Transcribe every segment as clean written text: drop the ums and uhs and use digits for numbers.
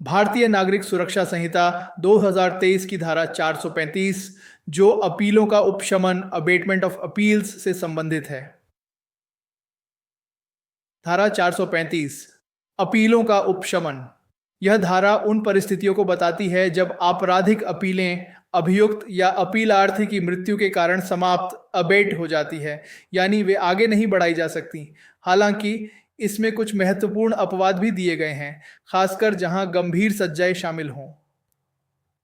भारतीय नागरिक सुरक्षा संहिता 2023 की धारा 435 जो अपीलों का उपशमन अबेटमेंट ऑफ अपील्स से संबंधित है। धारा 435 अपीलों का उपशमन। यह धारा उन परिस्थितियों को बताती है जब आपराधिक अपीलें अभियुक्त या अपीलार्थी की मृत्यु के कारण समाप्त अबेट हो जाती है, यानी वे आगे नहीं बढ़ाई जा सकती। हालांकि इसमें कुछ महत्वपूर्ण अपवाद भी दिए गए हैं, खासकर जहां गंभीर सज्जाएं शामिल हों।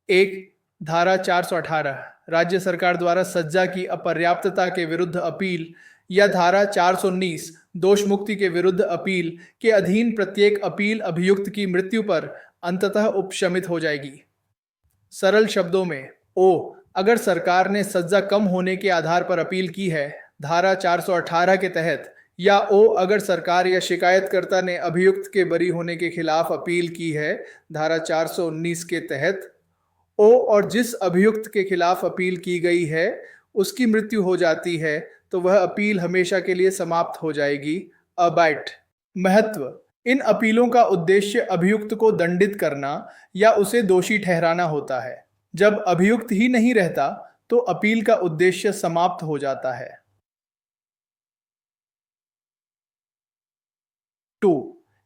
एक, धारा 418 राज्य सरकार द्वारा सज्जा की अपर्याप्तता के विरुद्ध अपील या धारा 419 दोष मुक्ति के विरुद्ध अपील के अधीन प्रत्येक अपील अभियुक्त की मृत्यु पर अंततः उपशमित हो जाएगी। सरल शब्दों में, अगर सरकार ने सज्जा कम होने के आधार पर अपील की है धारा 418 के तहत, या अगर सरकार या शिकायतकर्ता ने अभियुक्त के बरी होने के खिलाफ अपील की है धारा 419 के तहत, और जिस अभियुक्त के खिलाफ अपील की गई है उसकी मृत्यु हो जाती है तो वह अपील हमेशा के लिए समाप्त हो जाएगी। अबैट। महत्व। इन अपीलों का उद्देश्य अभियुक्त को दंडित करना या उसे दोषी ठहराना होता है। जब अभियुक्त ही नहीं रहता तो अपील का उद्देश्य समाप्त हो जाता है। 2.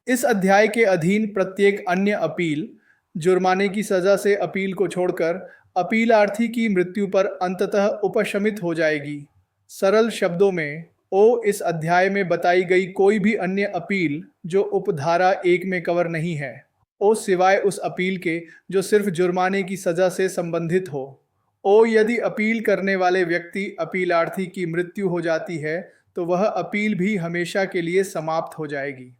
इस अध्याय के अधीन प्रत्येक अन्य अपील जुर्माने की सजा से अपील को छोड़कर अपीलार्थी की मृत्यु पर अंततः उपशमित हो जाएगी। सरल शब्दों में, इस अध्याय में बताई गई कोई भी अन्य अपील जो उपधारा 1 में कवर नहीं है, सिवाय उस अपील के जो सिर्फ जुर्माने की सजा से संबंधित हो। यदि अपील करने वाले व्यक्ति अपीलार्थी की मृत्यु हो जाती है तो वह अपील भी हमेशा के लिए समाप्त हो जाएगी।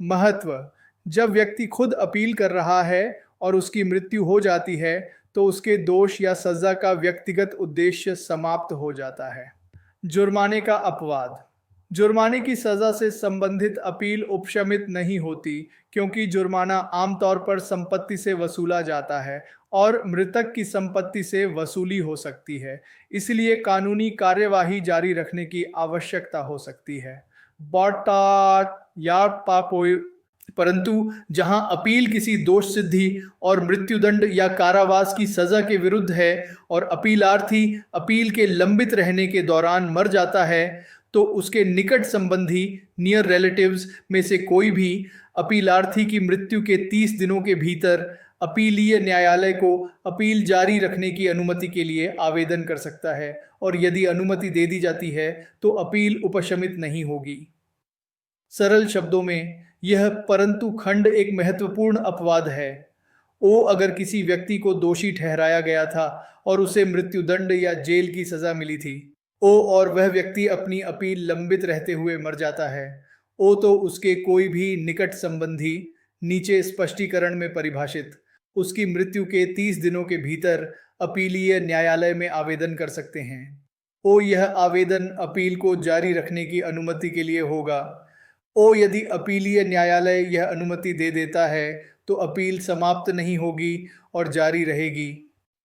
महत्व। जब व्यक्ति खुद अपील कर रहा है और उसकी मृत्यु हो जाती है तो उसके दोष या सजा का व्यक्तिगत उद्देश्य समाप्त हो जाता है। जुर्माने का अपवाद। जुर्माने की सजा से संबंधित अपील उपशमित नहीं होती क्योंकि जुर्माना आमतौर पर संपत्ति से वसूला जाता है और मृतक की संपत्ति से वसूली हो सकती है, इसलिए कानूनी कार्यवाही जारी रखने की आवश्यकता हो सकती है। परंतु जहां अपील किसी दोष सिद्धि और मृत्युदंड या कारावास की सजा के विरुद्ध है और अपीलार्थी अपील के लंबित रहने के दौरान मर जाता है तो उसके निकट संबंधी नियर रिलेटिव्स में से कोई भी अपीलार्थी की मृत्यु के 30 दिनों के भीतर अपीलीय न्यायालय को अपील जारी रखने की अनुमति के लिए आवेदन कर सकता है, और यदि अनुमति दे दी जाती है तो अपील उपशमित नहीं होगी। सरल शब्दों में, यह परंतु खंड एक महत्वपूर्ण अपवाद है। अगर किसी व्यक्ति को दोषी ठहराया गया था और उसे मृत्युदंड या जेल की सजा मिली थी, और वह व्यक्ति अपनी अपील लंबित रहते हुए मर जाता है, तो उसके कोई भी निकट संबंधी नीचे स्पष्टीकरण में परिभाषित उसकी मृत्यु के 30 दिनों के भीतर अपीलीय न्यायालय में आवेदन कर सकते हैं। यह आवेदन अपील को जारी रखने की अनुमति के लिए होगा। यदि अपीलीय न्यायालय यह अनुमति दे देता है तो अपील समाप्त नहीं होगी और जारी रहेगी।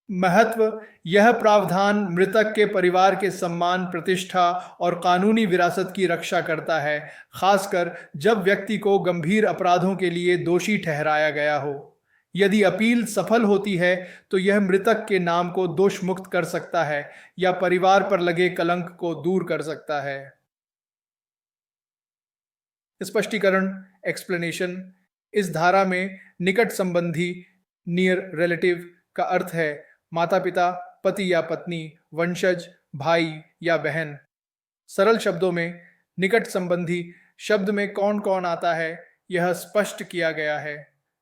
महत्व। यह प्रावधान मृतक के परिवार के सम्मान, प्रतिष्ठा और कानूनी विरासत की रक्षा करता है, खासकर जब व्यक्ति को गंभीर अपराधों के लिए दोषी ठहराया गया हो। यदि अपील सफल होती है तो यह मृतक के नाम को दोष मुक्त कर सकता है या परिवार पर लगे कलंक को दूर कर सकता है। स्पष्टीकरण एक्सप्लेनेशन। इस धारा में निकट संबंधी नियर रिलेटिव का अर्थ है माता पिता, पति या पत्नी, वंशज, भाई या बहन। सरल शब्दों में, निकट संबंधी शब्द में कौन कौन आता है यह स्पष्ट किया गया है।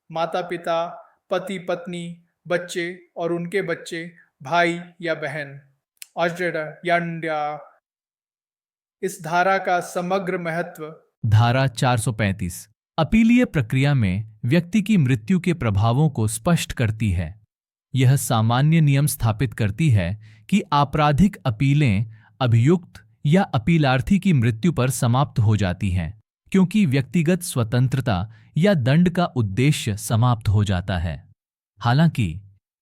माता पिता, पति पत्नी, बच्चे और उनके बच्चे, भाई या बहन। इस धारा का समग्र महत्व। धारा 435 अपीलीय प्रक्रिया में व्यक्ति की मृत्यु के प्रभावों को स्पष्ट करती है। यह सामान्य नियम स्थापित करती है कि आपराधिक अपीलें अभियुक्त या अपीलार्थी की मृत्यु पर समाप्त हो जाती हैं, क्योंकि व्यक्तिगत स्वतंत्रता या दंड का उद्देश्य समाप्त हो जाता है। हालांकि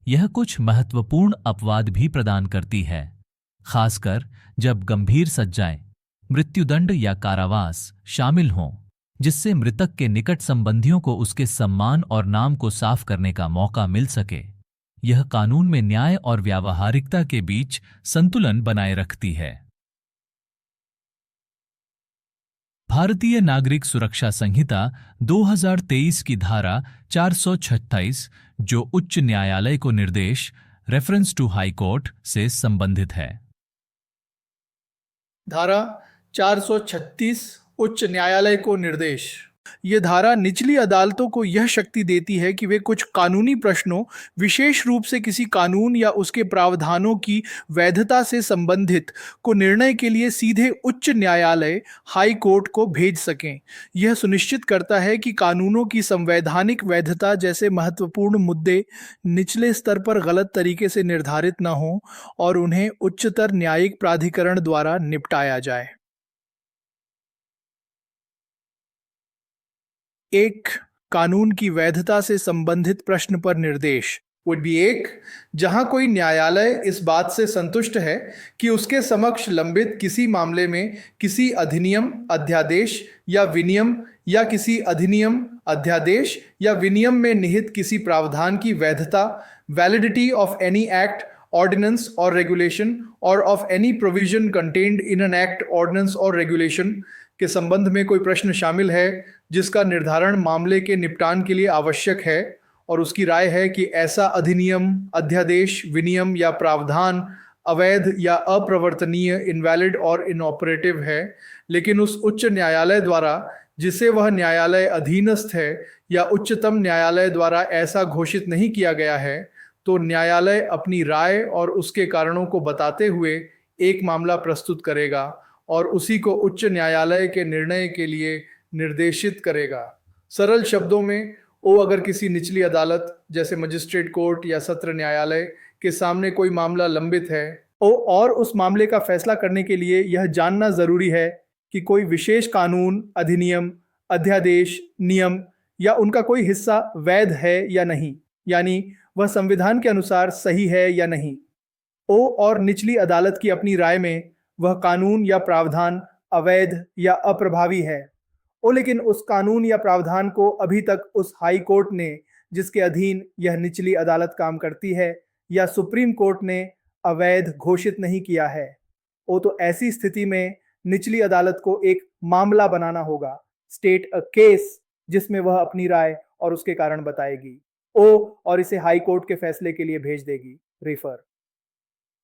यह कुछ महत्वपूर्ण अपवाद भी प्रदान करती है, खासकर जब गंभीर सज्जाएं, मृत्युदंड या कारावास शामिल हों, जिससे मृतक के निकट संबंधियों को उसके सम्मान और नाम को साफ करने का मौका मिल सके। यह कानून में न्याय और व्यावहारिकता के बीच संतुलन बनाए रखती है। भारतीय नागरिक सुरक्षा संहिता 2023 की धारा 426, जो उच्च न्यायालय को निर्देश रेफरेंस टू हाई कोर्ट से संबंधित है। धारा 436 उच्च न्यायालय को निर्देश। यह धारा निचली अदालतों को यह शक्ति देती है कि वे कुछ कानूनी प्रश्नों, विशेष रूप से किसी कानून या उसके प्रावधानों की वैधता से संबंधित को निर्णय के लिए सीधे उच्च न्यायालय हाई कोर्ट को भेज सकें। यह सुनिश्चित करता है कि कानूनों की संवैधानिक वैधता जैसे महत्वपूर्ण मुद्दे निचले स्तर पर गलत तरीके से निर्धारित न हों और उन्हें उच्चतर न्यायिक प्राधिकरण द्वारा निपटाया जाए। एक, कानून की वैधता से संबंधित प्रश्न पर निर्देश वुड बी एक, जहां कोई न्यायालय इस बात से संतुष्ट है कि उसके समक्ष लंबित किसी मामले में किसी अधिनियम, अध्यादेश या विनियम या किसी अधिनियम, अध्यादेश या विनियम में निहित किसी प्रावधान की वैधता, validity of any act, ordinance or regulation or of any provision contained in an act, ordinance or regulation के संबंध में कोई प्रश्न शामिल है जिसका निर्धारण मामले के निपटान के लिए आवश्यक है और उसकी राय है कि ऐसा अधिनियम, अध्यादेश, विनियम या प्रावधान अवैध या अप्रवर्तनीय, इनवैलिड और इनऑपरेटिव है, लेकिन उस उच्च न्यायालय द्वारा जिसे वह न्यायालय अधीनस्थ है या उच्चतम न्यायालय द्वारा ऐसा घोषित नहीं किया गया है, तो न्यायालय अपनी राय और उसके कारणों को बताते हुए एक मामला प्रस्तुत करेगा और उसी को उच्च न्यायालय के निर्णय के लिए निर्देशित करेगा। सरल शब्दों में, अगर किसी निचली अदालत जैसे मजिस्ट्रेट कोर्ट या सत्र न्यायालय के सामने कोई मामला लंबित है और उस मामले का फैसला करने के लिए यह जानना जरूरी है कि कोई विशेष कानून, अधिनियम, अध्यादेश, नियम या उनका कोई हिस्सा वैध है या नहीं, यानी वह संविधान के अनुसार सही है या नहीं। और निचली अदालत की अपनी राय में वह कानून या प्रावधान अवैध या अप्रभावी है। लेकिन उस कानून या प्रावधान को अभी तक उस हाई कोर्ट ने जिसके अधीन यह निचली अदालत काम करती है या सुप्रीम कोर्ट ने अवैध घोषित नहीं किया है। तो ऐसी स्थिति में निचली अदालत को एक मामला बनाना होगा, स्टेट अ केस, जिसमें वह अपनी राय और उसके कारण बताएगी और इसे हाई कोर्ट के फैसले के लिए भेज देगी। रेफर।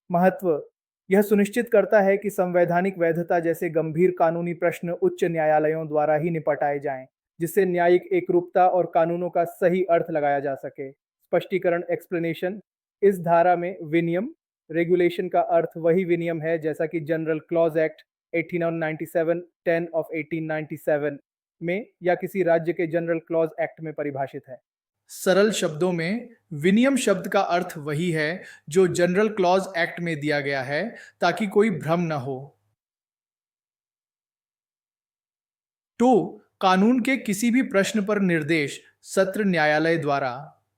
महत्व, यह सुनिश्चित करता है कि संवैधानिक वैधता जैसे गंभीर कानूनी प्रश्न उच्च न्यायालयों द्वारा ही निपटाए जाएं, जिससे न्यायिक एकरूपता और कानूनों का सही अर्थ लगाया जा सके। स्पष्टीकरण, एक्सप्लेनेशन। इस धारा में विनियम, रेगुलेशन का अर्थ वही विनियम है जैसा कि जनरल क्लॉज एक्ट 1897 10 ऑफ 1897 में या किसी राज्य के जनरल क्लॉज एक्ट में परिभाषित है। सरल शब्दों में, विनियम शब्द का अर्थ वही है जो जनरल क्लॉज एक्ट में दिया गया है, ताकि कोई भ्रम न हो। तो कानून के किसी भी प्रश्न पर निर्देश सत्र न्यायालय द्वारा।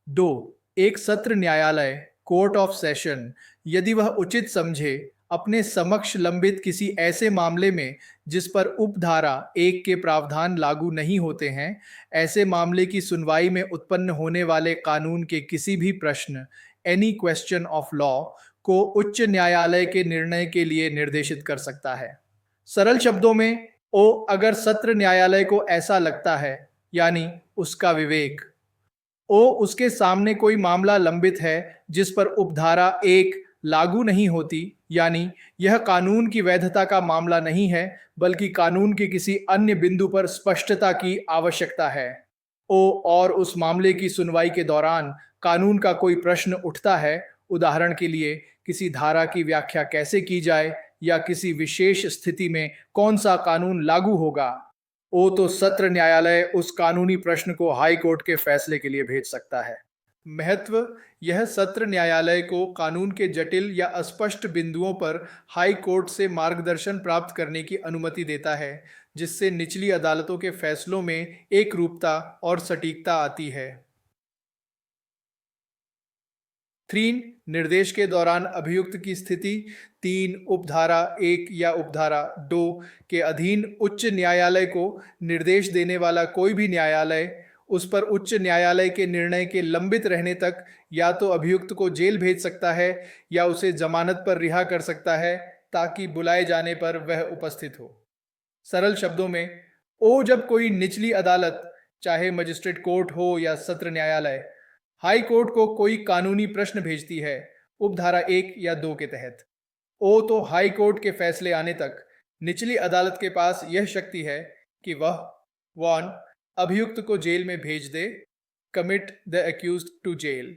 2, एक सत्र न्यायालय, कोर्ट ऑफ सेशन, यदि वह उचित समझे, अपने समक्ष लंबित किसी ऐसे मामले में जिस पर उपधारा 1 के प्रावधान लागू नहीं होते हैं, ऐसे मामले की सुनवाई में उत्पन्न होने वाले कानून के किसी भी प्रश्न, एनी क्वेश्चन ऑफ लॉ, को उच्च न्यायालय के निर्णय के लिए निर्देशित कर सकता है। सरल शब्दों में, अगर सत्र न्यायालय को ऐसा लगता है, यानी उसका विवेक, उसके सामने कोई मामला लंबित है जिस पर उपधारा 1 लागू नहीं होती, यानी यह कानून की वैधता का मामला नहीं है बल्कि कानून के किसी अन्य बिंदु पर स्पष्टता की आवश्यकता है, और उस मामले की सुनवाई के दौरान कानून का कोई प्रश्न उठता है, उदाहरण के लिए किसी धारा की व्याख्या कैसे की जाए या किसी विशेष स्थिति में कौन सा कानून लागू होगा, तो सत्र न्यायालय उस कानूनी प्रश्न को हाई कोर्ट के फैसले के लिए भेज सकता है। महत्व, यह सत्र न्यायालय को कानून के जटिल या अस्पष्ट बिंदुओं पर हाई कोर्ट से मार्गदर्शन प्राप्त करने की अनुमति देता है, जिससे निचली अदालतों के फैसलों में एकरूपता और सटीकता आती है। 3, निर्देश के दौरान अभियुक्त की स्थिति 3 उपधारा 1 या उपधारा 2 के अधीन उच्च न्यायालय को निर्देश देने वाला कोई भी न्यायालय उस पर उच्च न्यायालय के निर्णय के लंबित रहने तक या तो अभियुक्त को जेल भेज सकता है या उसे जमानत पर रिहा कर सकता है ताकि बुलाए जाने पर वह उपस्थित हो। सरल शब्दों में, जब कोई निचली अदालत, चाहे मजिस्ट्रेट कोर्ट हो या सत्र न्यायालय, हाई कोर्ट को कोई कानूनी प्रश्न भेजती है उपधारा 1 या 2 के तहत, तो हाई कोर्ट के फैसले आने तक निचली अदालत के पास यह शक्ति है कि वह 1 अभियुक्त को जेल में भेज दे, commit the accused to jail,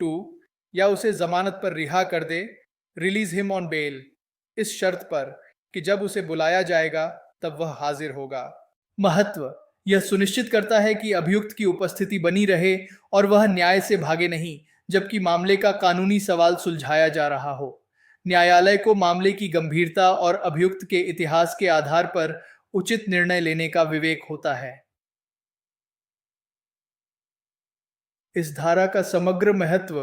2 या उसे जमानत पर रिहा कर दे, रिलीज हिम ऑन बेल, इस शर्त पर कि जब उसे बुलाया जाएगा तब वह हाजिर होगा। महत्व: यह सुनिश्चित करता है कि अभियुक्त की उपस्थिति बनी रहे और वह न्याय से भागे नहीं जबकि मामले का कानूनी सवाल सुलझाया जा रहा हो। न्यायालय को मामले की गंभीरता और अभियुक्त के इतिहास के आधार पर उचित निर्णय लेने का विवेक होता है। इस धारा का समग्र महत्व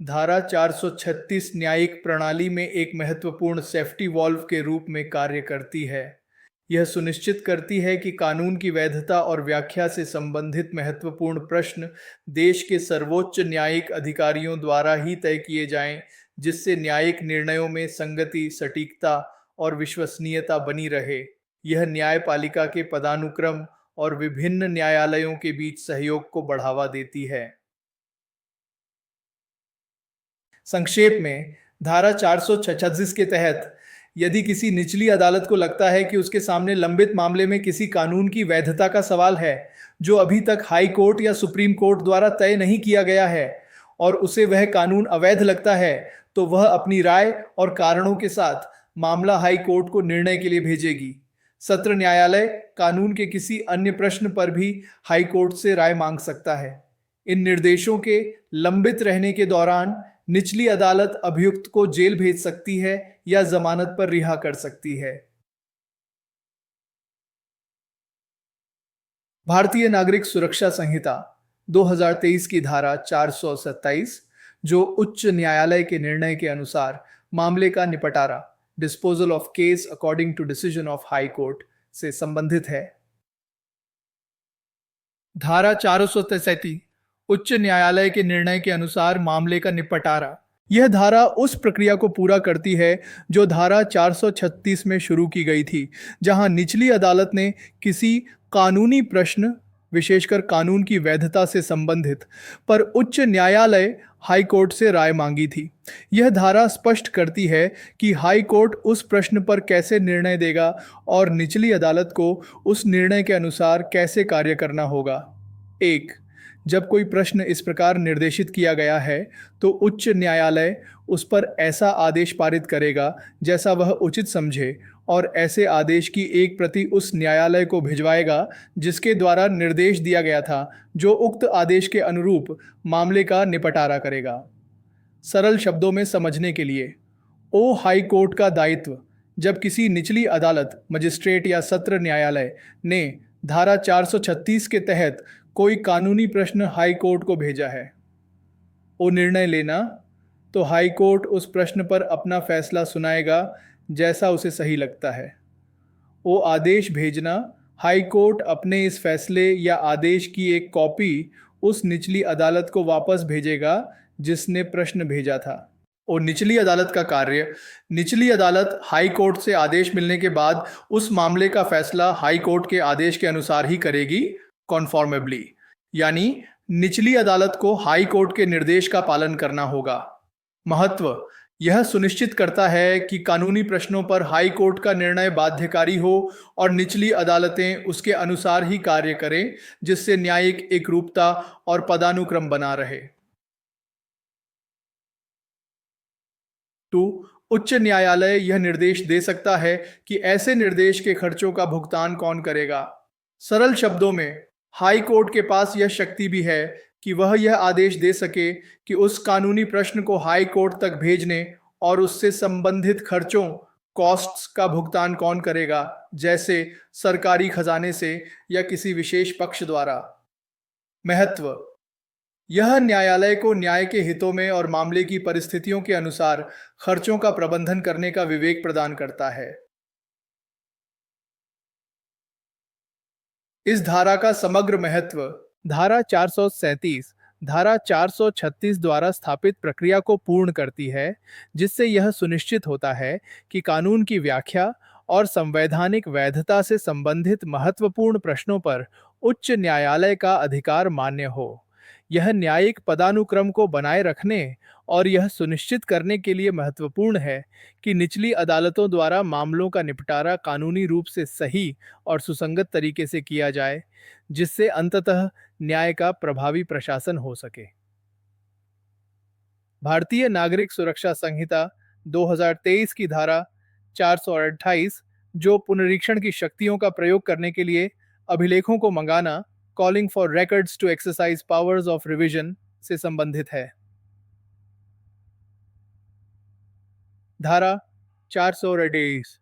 धारा 436 न्यायिक प्रणाली में एक महत्वपूर्ण सेफ्टी वॉल्व के रूप में कार्य करती है। यह सुनिश्चित करती है कि कानून की वैधता और व्याख्या से संबंधित महत्वपूर्ण प्रश्न देश के सर्वोच्च न्यायिक अधिकारियों द्वारा ही तय किए जाएं, जिससे न्यायिक निर्णयों में संगति, सटीकता और विश्वसनीयता बनी रहे। यह न्यायपालिका के पदानुक्रम और विभिन्न न्यायालयों के बीच सहयोग को बढ़ावा देती है। संक्षेप में, धारा 436 के तहत यदि किसी निचली अदालत को लगता है कि उसके सामने लंबित मामले में किसी कानून की वैधता का सवाल है जो अभी तक हाई कोर्ट या सुप्रीम कोर्ट द्वारा तय नहीं किया गया है और उसे वह कानून अवैध लगता है, तो वह अपनी राय और कारणों के साथ मामला हाई कोर्ट को निर्णय के लिए भेजेगी। सत्र न्यायालय कानून के किसी अन्य प्रश्न पर भी हाई कोर्ट से राय मांग सकता है। इन निर्देशों के लंबित रहने के दौरान निचली अदालत अभियुक्त को जेल भेज सकती है या जमानत पर रिहा कर सकती है। भारतीय नागरिक सुरक्षा संहिता 2023 की धारा 427, जो उच्च न्यायालय के निर्णय के अनुसार मामले का निपटारा, disposal of case according to decision of high court, से संबंधित है। धारा 463, उच्च न्यायालय के निर्णय के अनुसार मामले का निपटारा। यह धारा उस प्रक्रिया को पूरा करती है जो धारा 436 में शुरू की गई थी, जहां निचली अदालत ने किसी कानूनी प्रश्न, विशेषकर कानून की वैधता से संबंधित, पर उच्च न्यायालय हाई कोर्ट से राय मांगी थी। यह धारा स्पष्ट करती है कि हाई कोर्ट उस प्रश्न पर कैसे निर्णय देगा और निचली अदालत को उस निर्णय के अनुसार कैसे कार्य करना होगा। 1. जब कोई प्रश्न इस प्रकार निर्देशित किया गया है तो उच्च न्यायालय उस पर ऐसा आदेश पारित करेगा जैसा वह उचित समझे और ऐसे आदेश की एक प्रति उस न्यायालय को भिजवाएगा जिसके द्वारा निर्देश दिया गया था, जो उक्त आदेश के अनुरूप मामले का निपटारा करेगा। सरल शब्दों में समझने के लिए, हाई कोर्ट का दायित्व जब किसी निचली अदालत, मजिस्ट्रेट या सत्र न्यायालय ने धारा 436 के तहत कोई कानूनी प्रश्न हाई कोर्ट को भेजा है, निर्णय लेना, तो हाई कोर्ट उस प्रश्न पर अपना फैसला सुनाएगा जैसा उसे सही लगता है। आदेश भेजना, हाई कोर्ट अपने इस फैसले या आदेश की एक कॉपी उस निचली अदालत को वापस भेजेगा जिसने प्रश्न भेजा था। निचली अदालत का कार्य, निचली अदालत हाई कोर्ट से आदेश मिलने के बाद उस मामले का फैसला हाई कोर्ट के आदेश के अनुसार ही करेगी, कॉन्फॉर्मेबली, यानी निचली अदालत को हाई कोर्ट के निर्देश का पालन करना होगा। महत्व: यह सुनिश्चित करता है कि कानूनी प्रश्नों पर हाई कोर्ट का निर्णय बाध्यकारी हो और निचली अदालतें उसके अनुसार ही कार्य करें, जिससे न्यायिक एकरूपता और पदानुक्रम बना रहे। 2. उच्च न्यायालय यह निर्देश दे सकता है कि ऐसे निर्देश के खर्चों का भुगतान कौन करेगा। सरल शब्दों में, हाई कोर्ट के पास यह शक्ति भी है कि वह यह आदेश दे सके कि उस कानूनी प्रश्न को हाई कोर्ट तक भेजने और उससे संबंधित खर्चों, कॉस्ट्स का भुगतान कौन करेगा, जैसे सरकारी खजाने से या किसी विशेष पक्ष द्वारा। महत्व: यह न्यायालय को न्याय के हितों में और मामले की परिस्थितियों के अनुसार खर्चों का प्रबंधन करने का विवेक प्रदान करता है। इस धारा का समग्र महत्व। धारा 437 धारा 436 द्वारा स्थापित प्रक्रिया को पूर्ण करती है, जिससे यह सुनिश्चित होता है कि कानून की व्याख्या और संवैधानिक वैधता से संबंधित महत्वपूर्ण प्रश्नों पर उच्च न्यायालय का अधिकार मान्य हो। यह न्यायिक पदानुक्रम को बनाए रखने और यह सुनिश्चित करने के लिए महत्वपूर्ण है कि निचली अदालतों द्वारा मामलों का निपटारा कानूनी रूप से सही और सुसंगत तरीके से किया जाए, जिससे अंततः न्याय का प्रभावी प्रशासन हो सके। भारतीय नागरिक सुरक्षा संहिता 2023 की धारा 428, जो पुनरीक्षण की शक्तियों का प्रयोग करने के लिए अभिलेखों को मंगाना, calling for records to exercise powers of revision से संबंधित है। धारा 428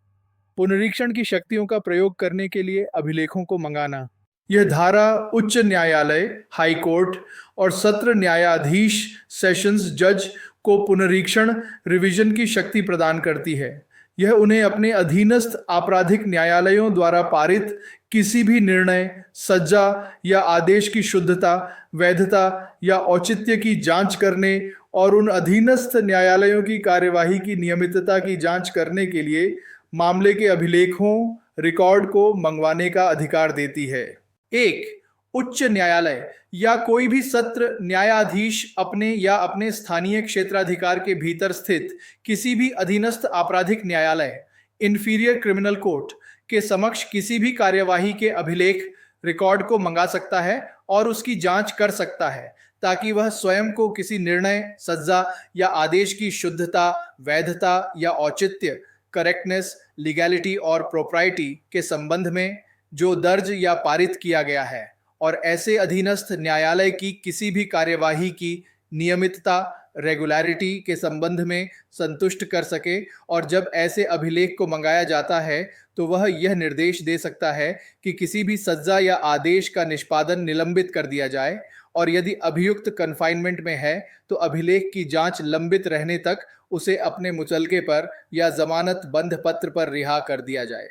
पुनरीक्षण की शक्तियों का प्रयोग करने के लिए अभिलेखों को मंगाना। यह धारा उच्च न्यायालय, हाई कोर्ट और सत्र न्यायाधीश, सेशंस जज को पुनरीक्षण रिवीजन की शक्ति प्रदान करती है। यह उन्हें अपने अधीनस्थ आपराधिक न्यायालयों द्वारा पारित किसी भी निर्णय, सज्जा या आदेश की शुद्धता, वैधता या औचित्य की जांच करने और उन अधीनस्थ न्यायालयों की कार्यवाही की नियमितता की जांच करने के लिए मामले के अभिलेखों, रिकॉर्ड को मंगवाने का अधिकार देती है। एक, उच्च न्यायालय या कोई भी सत्र न्यायाधीश अपने या अपने स्थानीय क्षेत्राधिकार के भीतर स्थित किसी भी अधीनस्थ आपराधिक न्यायालय, इंफीरियर क्रिमिनल कोर्ट के समक्ष किसी भी कार्यवाही के अभिलेख, रिकॉर्ड को मंगा सकता है और उसकी जांच कर सकता है, ताकि वह स्वयं को किसी निर्णय, सज्जा या आदेश की शुद्धता, वैधता या औचित्य, करेक्टनेस, लीगैलिटी और प्रोप्राइटी के संबंध में जो दर्ज या पारित किया गया है और ऐसे अधीनस्थ न्यायालय की किसी भी कार्यवाही की नियमितता, रेगुलरिटी के संबंध में संतुष्ट कर सके। और जब ऐसे अभिलेख को मंगाया जाता है तो वह यह निर्देश दे सकता है कि किसी भी सज्जा या आदेश का निष्पादन निलंबित कर दिया जाए, और यदि अभियुक्त कन्फाइनमेंट में है तो अभिलेख की जांच लंबित रहने तक उसे अपने मुचलके पर या जमानत बंध पत्र पर रिहा कर दिया जाए।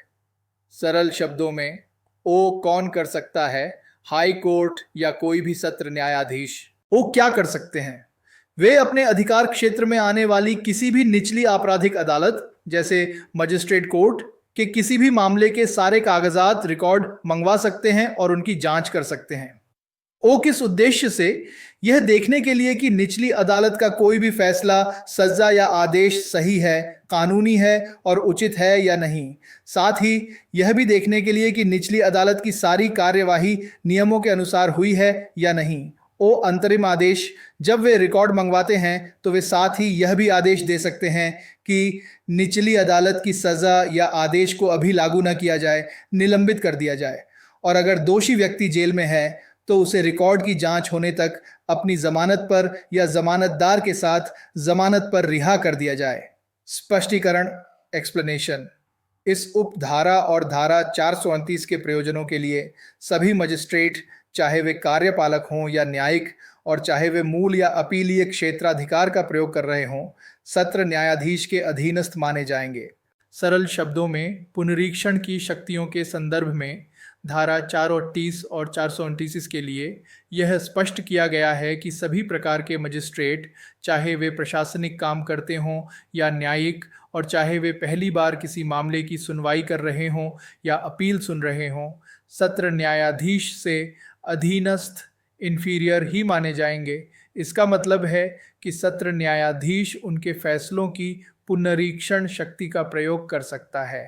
सरल शब्दों में, ओ कौन कर सकता है? हाई कोर्ट या कोई भी सत्र न्यायाधीश। वो क्या कर सकते हैं? वे अपने अधिकार क्षेत्र में आने वाली किसी भी निचली आपराधिक अदालत, जैसे मजिस्ट्रेट कोर्ट, के किसी भी मामले के सारे कागजात, रिकॉर्ड मंगवा सकते हैं और उनकी जांच कर सकते हैं। ओ किस उद्देश्य से? यह देखने के लिए कि निचली अदालत का कोई भी फैसला, सज्जा या आदेश सही है, कानूनी है और उचित है या नहीं। साथ ही यह भी देखने के लिए कि निचली अदालत की सारी कार्यवाही नियमों के अनुसार हुई है या नहीं। ओ अंतरिम आदेश, जब वे रिकॉर्ड मंगवाते हैं तो वे साथ ही यह भी आदेश दे सकते हैं कि निचली अदालत की सज़ा या आदेश को अभी लागू न किया जाए, निलंबित कर दिया जाए, और अगर दोषी व्यक्ति जेल में है तो उसे रिकॉर्ड की जांच होने तक अपनी जमानत पर या जमानतदार के साथ जमानत पर रिहा कर दिया जाए। स्पष्टीकरण, एक्सप्लेनेशन। इस उपधारा और धारा 429 के प्रयोजनों के लिए सभी मजिस्ट्रेट, चाहे वे कार्यपालक हों या न्यायिक, और चाहे वे मूल या अपीलीय क्षेत्राधिकार का प्रयोग कर रहे हों, सत्र न्यायाधीश के अधीनस्थ माने जाएंगे। सरल शब्दों में, पुनरीक्षण की शक्तियों के संदर्भ में धारा 438 और 429 के लिए यह स्पष्ट किया गया है कि सभी प्रकार के मजिस्ट्रेट, चाहे वे प्रशासनिक काम करते हों या न्यायिक, और चाहे वे पहली बार किसी मामले की सुनवाई कर रहे हों या अपील सुन रहे हों, सत्र न्यायाधीश से अधीनस्थ, इंफीरियर ही माने जाएंगे। इसका मतलब है कि सत्र न्यायाधीश उनके फैसलों की पुनरीक्षण शक्ति का प्रयोग कर सकता है।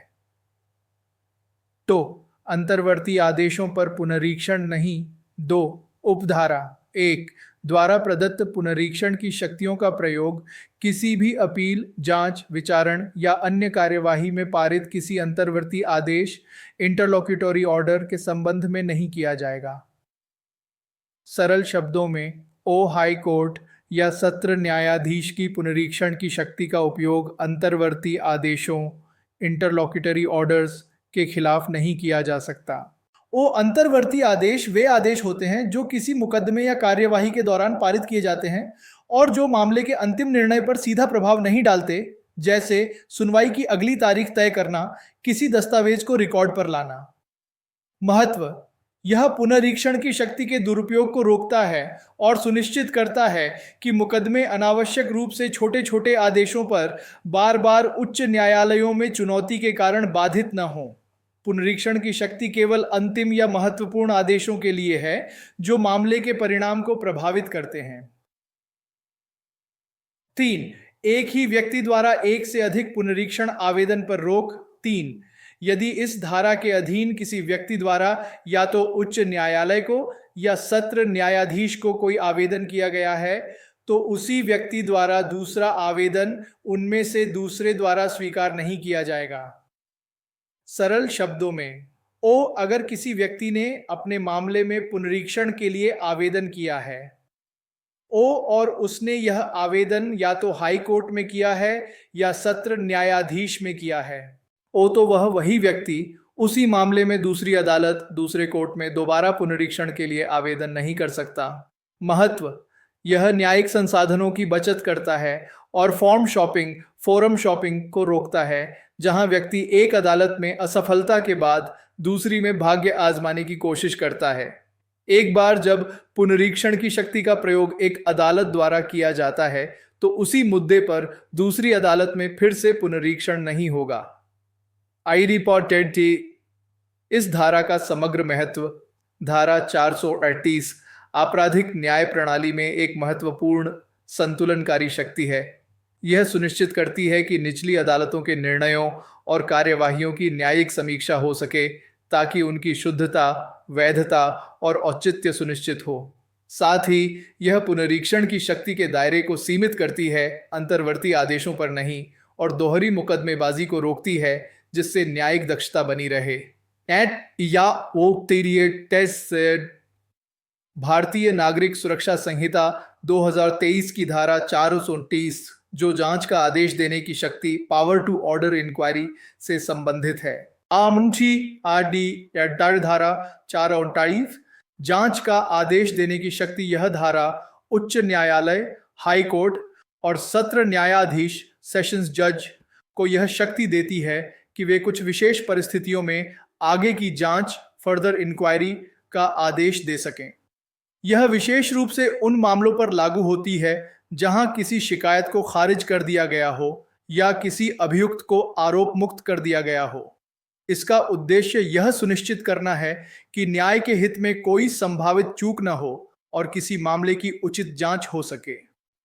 तो अंतर्वर्ती आदेशों पर पुनरीक्षण नहीं। 2. उपधारा 1 द्वारा प्रदत्त पुनरीक्षण की शक्तियों का प्रयोग किसी भी अपील, जांच, विचारण या अन्य कार्यवाही में पारित किसी अंतर्वर्ती आदेश, इंटरलॉक्यूटरी ऑर्डर के संबंध में नहीं किया जाएगा। सरल शब्दों में, ओ हाई कोर्ट या सत्र न्यायाधीश की पुनरीक्षण की शक्ति का उपयोग अंतर्वर्ती आदेशों, इंटरलॉक्यूटरी ऑर्डर्स के खिलाफ नहीं किया जा सकता, ओ अंतर्वर्ती आदेश वे आदेश होते हैं जो किसी मुकदमे या कार्यवाही के दौरान पारित किए जाते हैं और जो मामले के अंतिम निर्णय पर सीधा प्रभाव नहीं डालते, जैसे सुनवाई की अगली तारीख तय करना, किसी दस्तावेज को रिकॉर्ड पर लाना। महत्व: यह पुनरीक्षण की शक्ति के दुरुपयोग को रोकता है और सुनिश्चित करता है कि मुकदमे अनावश्यक रूप से छोटे छोटे आदेशों पर बार बार उच्च न्यायालयों में चुनौती के कारण बाधित न हों। पुनरीक्षण की शक्ति केवल अंतिम या महत्वपूर्ण आदेशों के लिए है जो मामले के परिणाम को प्रभावित करते हैं। 3. एक ही व्यक्ति द्वारा एक से अधिक पुनरीक्षण आवेदन पर रोक। 3. यदि इस धारा के अधीन किसी व्यक्ति द्वारा या तो उच्च न्यायालय को या सत्र न्यायाधीश को कोई आवेदन किया गया है, तो उसी व्यक्ति द्वारा दूसरा आवेदन उनमें से दूसरे द्वारा स्वीकार नहीं किया जाएगा। सरल शब्दों में, अगर किसी व्यक्ति ने अपने मामले में पुनरीक्षण के लिए आवेदन किया है, और उसने यह आवेदन या तो हाई कोर्ट में किया है या सत्र न्यायाधीश में किया है, तो वही व्यक्ति उसी मामले में दूसरी अदालत, दूसरे कोर्ट में दोबारा पुनरीक्षण के लिए आवेदन नहीं कर सकता। महत्व: यह न्यायिक संसाधनों की बचत करता है और फोरम शॉपिंग को रोकता है, जहां व्यक्ति एक अदालत में असफलता के बाद दूसरी में भाग्य आजमाने की कोशिश करता है। एक बार जब पुनरीक्षण की शक्ति का प्रयोग एक अदालत द्वारा किया जाता है, तो उसी मुद्दे पर दूसरी अदालत में फिर से पुनरीक्षण नहीं होगा। आई रिपोर्टेड थी। इस धारा का समग्र महत्व: धारा 438 आपराधिक न्याय प्रणाली में एक महत्वपूर्ण संतुलनकारी शक्ति है। यह सुनिश्चित करती है कि निचली अदालतों के निर्णयों और कार्यवाहियों की न्यायिक समीक्षा हो सके, ताकि उनकी शुद्धता, वैधता और औचित्य सुनिश्चित हो। साथ ही यह पुनरीक्षण की शक्ति के दायरे को सीमित करती है, अंतर्वर्ती आदेशों पर नहीं, और दोहरी मुकदमेबाजी को रोकती है, जिससे न्यायिक दक्षता बनी रहे। भारतीय नागरिक सुरक्षा संहिता 2023 की धारा 429, जो जांच का आदेश देने की शक्ति, पावर टू ऑर्डर इंक्वायरी से संबंधित है। धारा 429 जांच का आदेश देने की शक्ति। यह धारा उच्च न्यायालय, हाई कोर्ट और सत्र न्यायाधीश, सेशंस जज को यह शक्ति देती है कि वे कुछ विशेष परिस्थितियों में आगे की जांच, फर्दर इंक्वायरी का आदेश दे सकें। यह विशेष रूप से उन मामलों पर लागू होती है जहां किसी शिकायत को खारिज कर दिया गया हो या किसी अभियुक्त को आरोप मुक्त कर दिया गया हो। इसका उद्देश्य यह सुनिश्चित करना है कि न्याय के हित में कोई संभावित चूक न हो और किसी मामले की उचित जांच हो सके।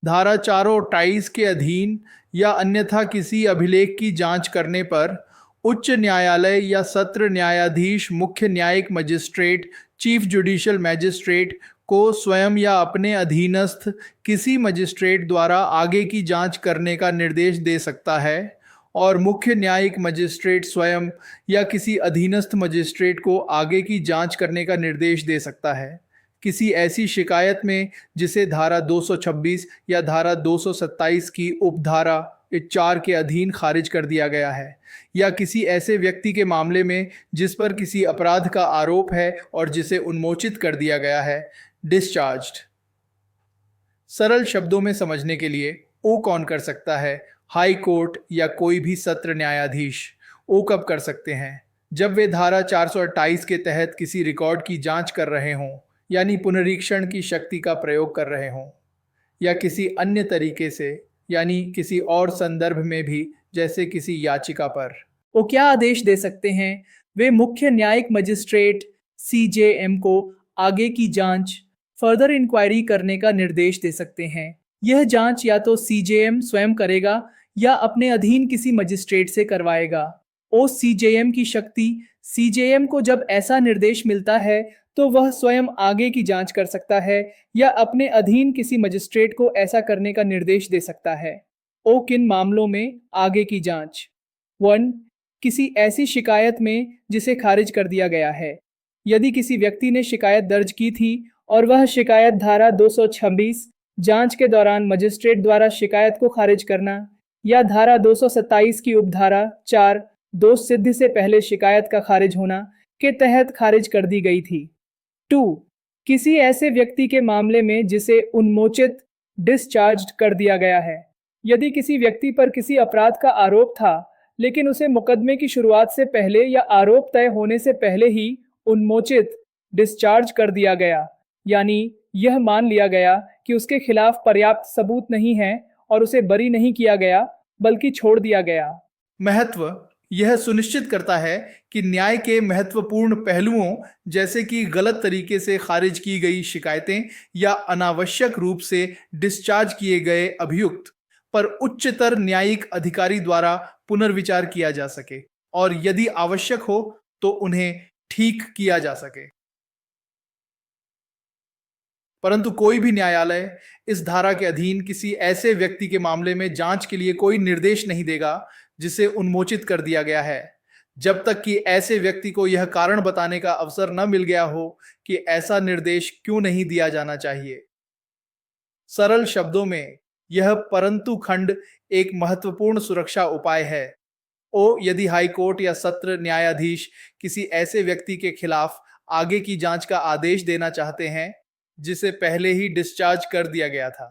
धारा 428 के अधीन या अन्यथा किसी अभिलेख की जांच करने पर उच्च न्यायालय या सत्र न्यायाधीश, मुख्य न्यायिक मजिस्ट्रेट, चीफ जुडिशियल मैजिस्ट्रेट को स्वयं या अपने अधीनस्थ किसी मजिस्ट्रेट द्वारा आगे की जांच करने का निर्देश दे सकता है, और मुख्य न्यायिक मजिस्ट्रेट स्वयं या किसी अधीनस्थ मजिस्ट्रेट को आगे की जांच करने का निर्देश दे सकता है किसी ऐसी शिकायत में जिसे धारा 226 या धारा 227 की उपधारा 4 के अधीन खारिज कर दिया गया है, या किसी ऐसे व्यक्ति के मामले में जिस पर किसी अपराध का आरोप है और जिसे उन्मोचित कर दिया गया है, डिस्चार्ज्ड। सरल शब्दों में समझने के लिए, कौन कर सकता है? हाई कोर्ट या कोई भी सत्र न्यायाधीश। कब कर सकते हैं? जब वे धारा 428 के तहत किसी रिकॉर्ड की जांच कर रहे हों, यानी पुनरीक्षण की शक्ति का प्रयोग कर रहे हों, या किसी अन्य तरीके से, यानी किसी और संदर्भ में भी, जैसे किसी याचिका पर। वो क्या आदेश दे सकते हैं? वे मुख्य न्यायिक मजिस्ट्रेट CJM को आगे की जांच, फर्दर इंक्वायरी करने का निर्देश दे सकते हैं। यह जांच या तो CJM स्वयं करेगा या अपने अधीन किसी मजिस्ट्रेट से करवाएगा। CJM की शक्ति। CJM को जब ऐसा निर्देश मिलता है तो वह स्वयं आगे की जांच कर सकता है या अपने अधीन किसी मजिस्ट्रेट को ऐसा करने का निर्देश दे सकता है। किन मामलों में आगे की जांच? 1. किसी ऐसी शिकायत में जिसे खारिज कर दिया गया है। यदि किसी व्यक्ति ने शिकायत दर्ज की थी और वह शिकायत धारा 226 जांच के दौरान मजिस्ट्रेट द्वारा शिकायत को खारिज करना, या धारा 227 की उपधारा 4 दोष सिद्धि से पहले शिकायत का खारिज होना, के तहत खारिज कर दी गई थी। 2. किसी ऐसे व्यक्ति के मामले में जिसे उन्मोचित डिस्चार्ज कर दिया गया है। यदि किसी व्यक्ति पर किसी अपराध का आरोप था, लेकिन उसे मुकदमे की शुरुआत से पहले या आरोप तय होने से पहले ही उन्मोचित डिस्चार्ज कर दिया गया, यानी यह मान लिया गया कि उसके खिलाफ पर्याप्त सबूत नहीं है और उसे बरी नहीं किया गया बल्कि छोड़ दिया गया। महत्व यह सुनिश्चित करता है कि न्याय के महत्वपूर्ण पहलुओं जैसे कि गलत तरीके से खारिज की गई शिकायतें या अनावश्यक रूप से डिस्चार्ज किए गए अभियुक्त पर उच्चतर न्यायिक अधिकारी द्वारा पुनर्विचार किया जा सके और यदि आवश्यक हो तो उन्हें ठीक किया जा सके। परंतु कोई भी न्यायालय इस धारा के अधीन किसी ऐसे व्यक्ति के मामले में जांच के लिए कोई निर्देश नहीं देगा जिसे उन्मोचित कर दिया गया है, जब तक कि ऐसे व्यक्ति को यह कारण बताने का अवसर न मिल गया हो कि ऐसा निर्देश क्यों नहीं दिया जाना चाहिए। सरल शब्दों में यह परंतु खंड एक महत्वपूर्ण सुरक्षा उपाय है। यदि हाई कोर्ट या सत्र न्यायाधीश किसी ऐसे व्यक्ति के खिलाफ आगे की जांच का आदेश देना चाहते हैं जिसे पहले ही डिस्चार्ज कर दिया गया था,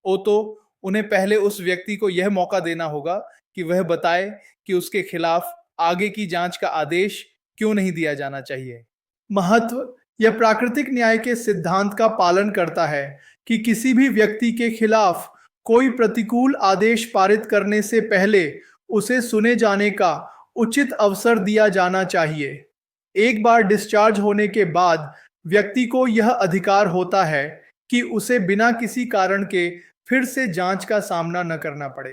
तो उन्हें पहले उस व्यक्ति को यह मौका देना होगा कि वह बताए कि उसके खिलाफ आगे की जांच का आदेश क्यों नहीं दिया जाना चाहिए। महत्व यह प्राकृतिक न्याय के सिद्धांत का पालन करता है कि किसी भी व्यक्ति के खिलाफ कोई प्रतिकूल आदेश पारित करने से पहले उसे सुने जाने का उचित अवसर दिया जाना चाहिए। एक बार डिस्चार्ज होने के बाद व्यक्ति को यह अधिकार होता है कि उसे बिना किसी कारण के फिर से जांच का सामना न करना पड़े।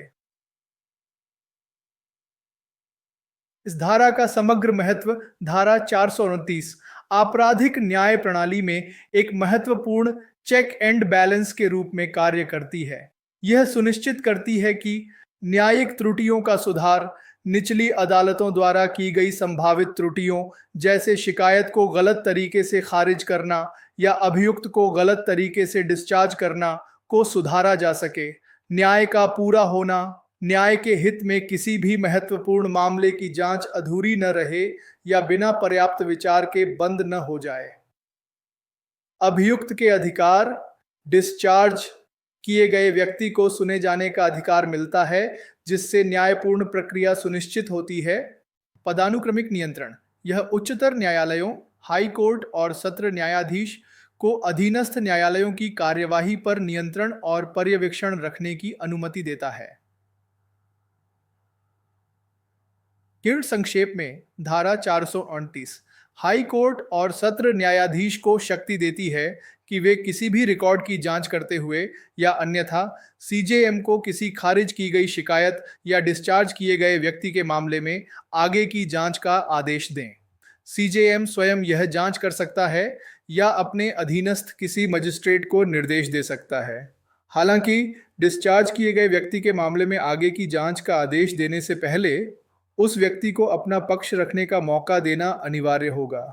इस धारा का समग्र महत्व धारा 429 आपराधिक न्याय प्रणाली में एक महत्वपूर्ण चेक एंड बैलेंस के रूप में कार्य करती है। यह सुनिश्चित करती है कि न्यायिक त्रुटियों का सुधार निचली अदालतों द्वारा की गई संभावित त्रुटियों जैसे शिकायत को गलत तरीके से खारिज करना या अभियुक्त को गलत तरीके से डिस्चार्ज करना को सुधारा जा सके। न्याय का पूरा होना, न्याय के हित में किसी भी महत्वपूर्ण मामले की जांच अधूरी न रहे या बिना पर्याप्त विचार के बंद न हो जाए। अभियुक्त के अधिकार, डिस्चार्ज किए गए व्यक्ति को सुने जाने का अधिकार मिलता है जिससे न्यायपूर्ण प्रक्रिया सुनिश्चित होती है। पदानुक्रमिक नियंत्रण यह उच्चतर न्यायालयों, हाई कोर्ट और सत्र न्यायाधीश को अधीनस्थ न्यायालयों की कार्यवाही पर नियंत्रण और पर्यवेक्षण रखने की अनुमति देता है। किरण संक्षेप में धारा 429 हाई कोर्ट और सत्र न्यायाधीश को शक्ति देती है कि वे किसी भी रिकॉर्ड की जांच करते हुए या अन्यथा सीजेएम को किसी खारिज की गई शिकायत या डिस्चार्ज किए गए व्यक्ति के मामले में आगे की जांच का आदेश दें। सीजेएम स्वयं यह जांच कर सकता है या अपने अधीनस्थ किसी मजिस्ट्रेट को निर्देश दे सकता है। हालांकि डिस्चार्ज किए गए व्यक्ति के मामले में आगे की जांच का आदेश देने से पहले उस व्यक्ति को अपना पक्ष रखने का मौका देना अनिवार्य होगा।